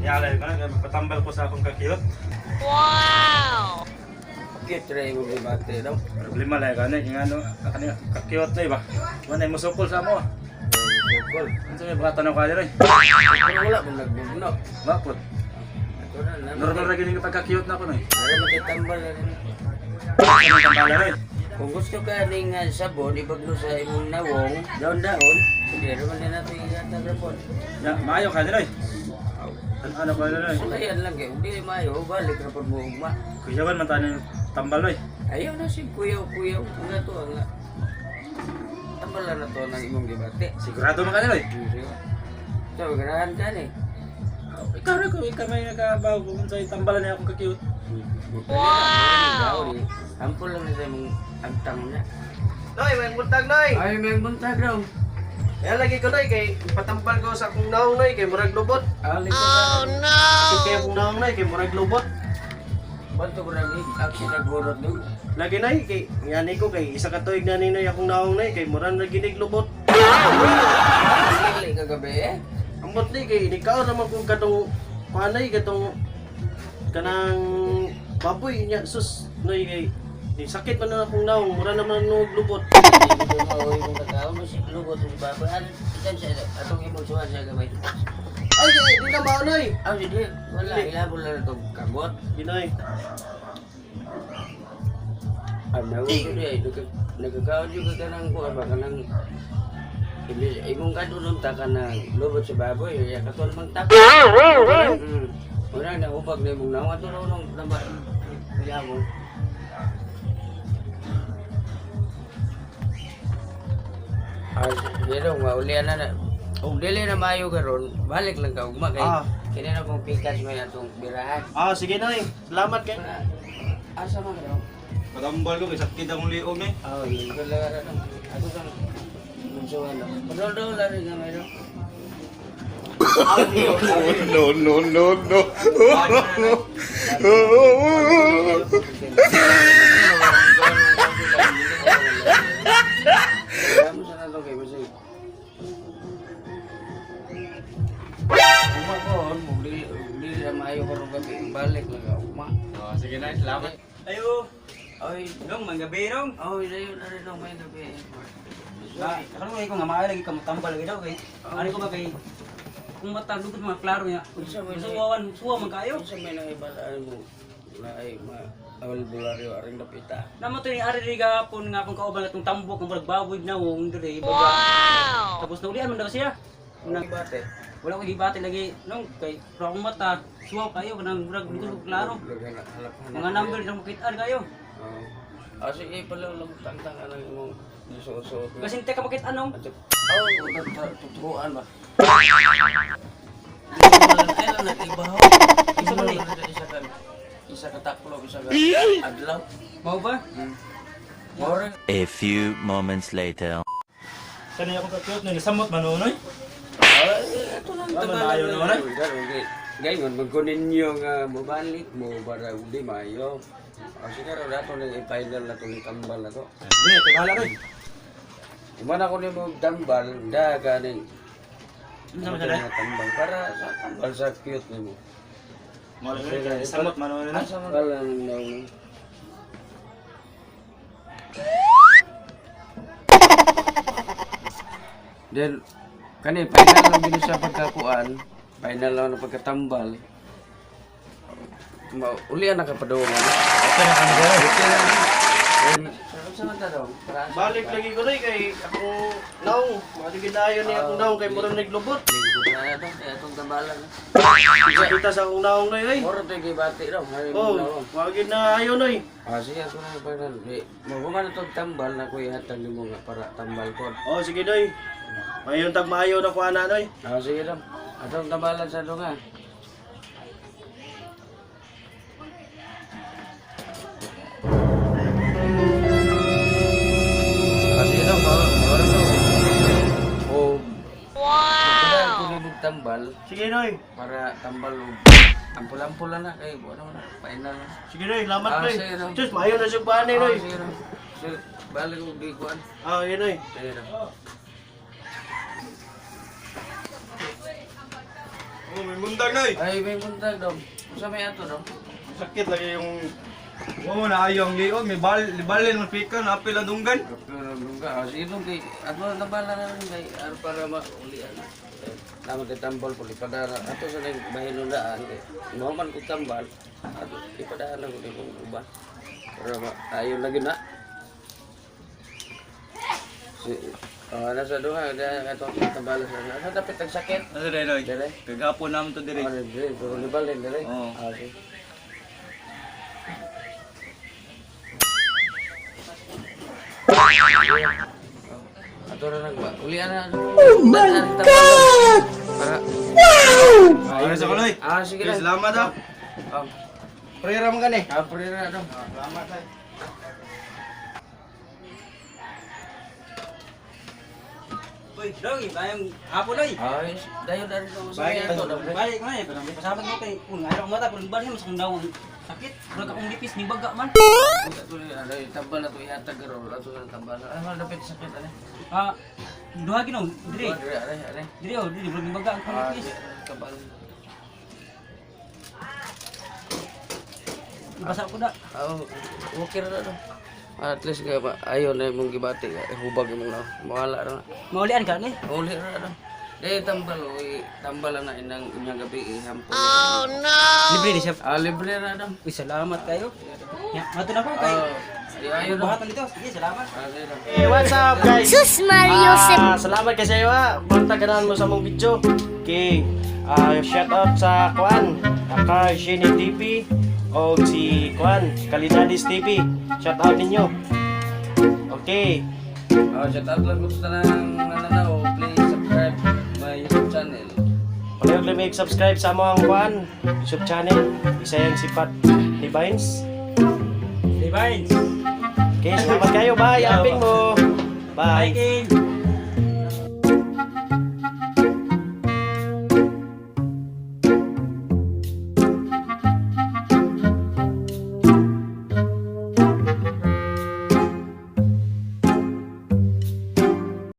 Yalay ko na, patambal ko sa akong kakiyot. Wow! Cute rin mo gibate daw. Problema lang ka na, yung ano, kakiyot na iba. Wala yung musukol sa mo. Sukol. Ano sa may baka tanong ka rin? Pero wala mong nagbubno. Bakit? Ito na naman. Normal na gining pagkakiyot na ako na eh. Para makitambal na rin. Ano yung tambala rin? Kung gusto ka ning sabon, ibagno sa imong nawong, daon-daon, hindi naman din natin itatagapon. Ya, maayo ka rin eh. Ano ka rin eh? Sulayan lang kayo, hindi mayo, balik na pag mo ugma. Kuyawan man tayo yung tambal eh. Ayaw na si kuyaw-kuyaw, nga to ang tambalan na to ng imong gibate. Sigurado man ka rin eh. So, ganahan ka ni. Ikaw rin kung ikaw may nakabaw kung sa'yo tambalan niya akong kakiyot. Wow! Ampul lang na sa imong agtang niya. Noy, may buntag noy. Ay, may buntag daw. Kaya lagi ko noy kay patambal ko sa akong naong noy kay murag lubot. Oh no! Kay akong naong noy kay murag lubot. Banto ko lang ni aksi nagburot doon. Lagi noy kay ngani ko kay isa ka tuig na ninoy akong naong noy kay murag naginig lubot. Dili kagabi eh. Ambot ni kay ikaw naman kung katong panay katong kanang baboy niya sus noy kay di sakit man na akong naong mura naman no lubot. Hindi ko mauwi kung kakao mo si lubot ng babaan. Ikan siya atong imong suwan siya gamay. Ay di na mao noy. Ah, hindi. Wala. Ilabol na ito kagot. Ginoy. Ano ko din. Nagkakaon juga ka ng kuwan ba ka ng imong kadulong ta ka ng lubot sa baboy. Ya katol mang tap. Wala na upag na imong nawa to nung namba. Ilabol. Pero maulian na. Kung dili na mayo karon, balik lang ka ugma kay. Kini na pong pikas may atong birahan. Ah sige noy. Salamat kay. Asa man kayo? Patambal ko, sakit akong liog eh. Oh, yun ko lang ano. Ako sa munsuhan lang. Padol lang rin nga mayroon. No. Kamu sana to kay Basay. Uma ko, muli na maayo karon gabi balik lang ka uma. Oh, sige na, salamat. Ayo, Oy, dong, manggabi dong. oy, dayon na rin ang may gabi. Ano ko nga maaari lagi ka matambal lagi daw kay. Ano ko ba kay kung matandog mga klaro niya. Suwa man kayo. Sa may naibalaan mo na ay awal bularyo aring dapita. Namo to ni ari riga pon nga akong kauban atong tambok ng murag baboy na wong dire baga. Wow! Tapos naulian man daw siya. Nang bate. Wala ko gibati lagi nung kay pro akong mata. Suwa kayo kanang murag dito klaro. Mga number lang makita kayo. Sige pala lang tangtang ano yung suot-suot. Kasi hindi ka makita anong. Tuturuan ba? Kailan nag-ibaho? Isa man isa ka taklo, isa ka adlaw. Mau ba? More. A few moments later. Kanay akong kakiyot na samot manunoy. Ito lang Wala na ayaw na wala. Ngayon, magkunin yung mabalik mo para hindi mayo. Siguro nato na i-final na itong tambal na to. Sige, tigala rin. Kuman ako ni mo tambal, ganing Ano sa dahil? tambal para sa tambal sa cute ni mo. Samot manunoy na. Asa man wala nang naon. Then kani final lang din sa pagkakuan, final lang na pagkatambal. Ulian na ka pa daw. Okay na kami dahil. Okay na. Sa man daw. Balik lagi ko noy kay akong naong. Matigid ayon ni akong naong kay murag naglubot. Itong tambalan. Kita sa akong naong noy ay. Moro to gibati daw. Oh, wagid na ayon noy. Sige ako na final. Maguman na itong tambal na kuya hatag mo nga para tambal ko. Oh, sige noy. Mayon tag maayo na ko ana noy. Sige daw. Atong tambalan sa dunga. Sige daw. Moro to. Oh. Wow! Tambal Sige noy. para tambal og ampul-ampul na kay buwan naman final na. Sige noy, lamat Ah, noy. sige, noy. Diyos, maayo na siya paanay noy. Sige daw. Sige, balik og di kuan. Ah, yun noy. Sige daw. may mundag na eh. Ay, may buntag daw. Sa may ato daw. Sakit lagi yung... Oo na ayong liog, may balin mo pika, napil ang dunggan. Pero lungga, sino kay ato na bala na rin kay para maulian. Naman kay tambal po pada ato sa nang bahinundaan kay normal ko tambal. Ato ipadaan ko di ko ubah. Pero ayo lagi na. Nasa duha ato tambal sa dapat tagsakit. Ano rin, Dire. Kagapon namin to dire. Ano dire, pero di balin dire. Oo. Okay. Ato na nagba. Ulian na. Oh my God! Para. Ayos ako, Loy. Sige Okay, lang. salamat ah. Prayer mo gani. Prayer na daw. Salamat ay. Uy, Loy, kayang hapon, Loy. Ay, dayo dari ko sa Balik ato daw. balik man eh, pero may pasabag mo kay kung ayaw mata kung balik mo sa kung daw sakit, wala ka kong lipis ni baga man. Ato na dayo tambal na to ihatag garo. Ato na tambal. Ay, malapit sakit ani. Ah, duha ginom, dire. Dire, are. Dire oh, dire wala ni baga ang lipis. Tambal. Ibasa ko na. Okay na daw. At least kaya ba, ayaw na mong gibati. Hubag mo na. Mawala na. Maulian ka ni. Uli na daw. Tambal, tambal na inang inyang gabi ihampon. Oh no! Libre di siya. Libre na daw. Uy, salamat kayo. Ya, mato na po kay. Ayaw na. Buhatan dito. Sige, salamat. Hey, what's up guys? Sus Mario Salamat kasi wa. Basta ganahan mo sa mong video. Okay. Shout out sa Kwan. Aka Jenny TV o si Kwan Kalidadis TV. Shout out ninyo. Okay. Shout out lang gusto na nananaw. Please subscribe my YouTube channel. Paliwag lang mag-subscribe sa among Kwan YouTube channel. Isa yung sipat ni Vines. Divines. Okay, salamat kayo. Bye. Aping mo. Bye, Bye. King.